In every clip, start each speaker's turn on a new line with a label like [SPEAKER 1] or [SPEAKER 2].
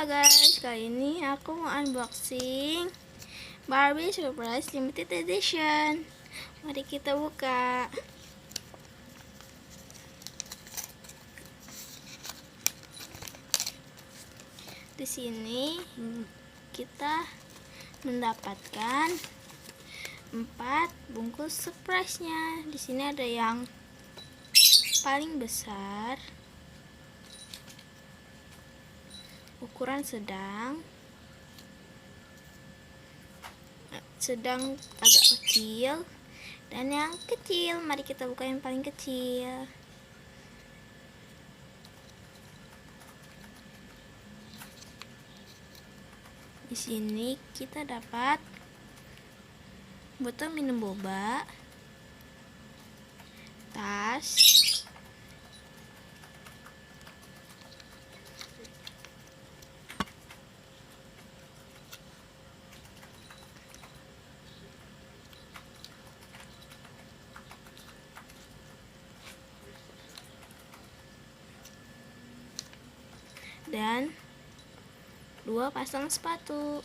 [SPEAKER 1] guys, kali ini aku mau unboxing Barbie Surprise Limited Edition. Mari kita buka. Di sini kita mendapatkan 4 bungkus surprise-nya. Di sini ada yang paling besar, ukuran sedang agak kecil, dan yang kecil. Mari kita buka yang paling kecil. Di sini kita dapat botol minum boba, tas, dan 2 pasang sepatu.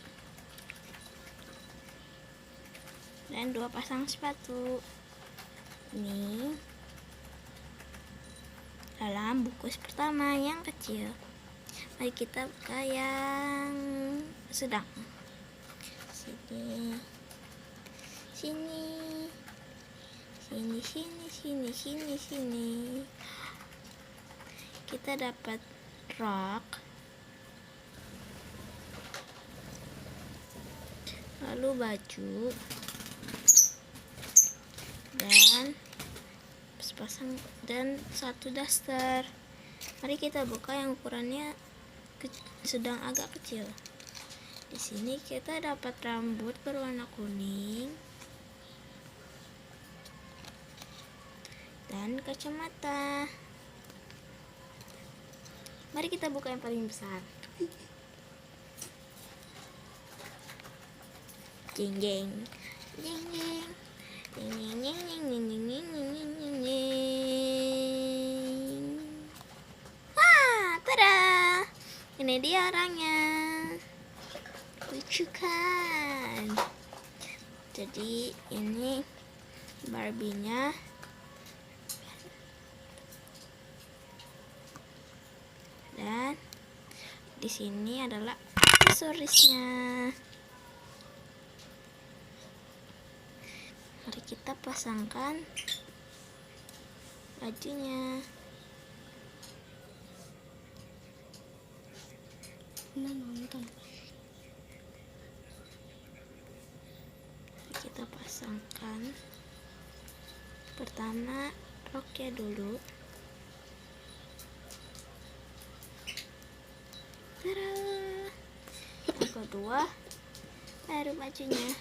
[SPEAKER 1] Ini dalam bungkus pertama yang kecil. Mari kita buka yang sedang. Sini. Kita dapat rok, lalu baju, dan sepasang dan 1 daster. Mari kita buka yang ukurannya sedang agak kecil. Di sini kita dapat rambut berwarna kuning dan kacamata. Mari kita buka yang paling besar. Jeng jeng. Wah, tada! Ini dia orangnya. Lucu kan? Jadi ini Barbie-nya. Dan di sini adalah aksesorisnya. Mari kita pasangkan bajunya. Nonton. Mari kita pasangkan. Pertama roknya dulu. Tada! Yang kedua baru bajunya.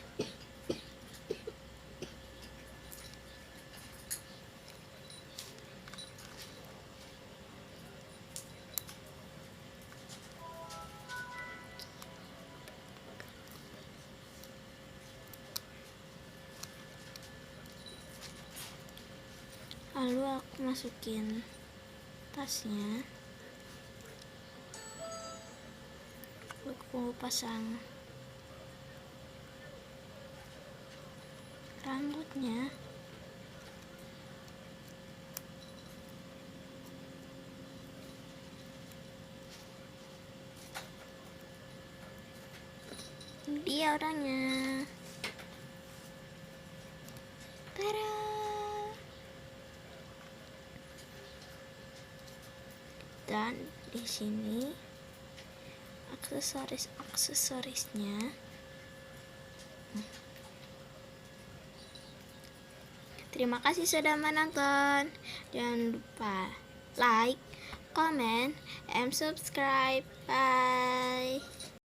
[SPEAKER 1] Lalu aku masukin tasnya. Aku pasang rambutnya. Dia orangnya. Tada! Dan di sini aksesorisnya. Terima kasih sudah menonton. Jangan lupa like, comment, and subscribe. Bye.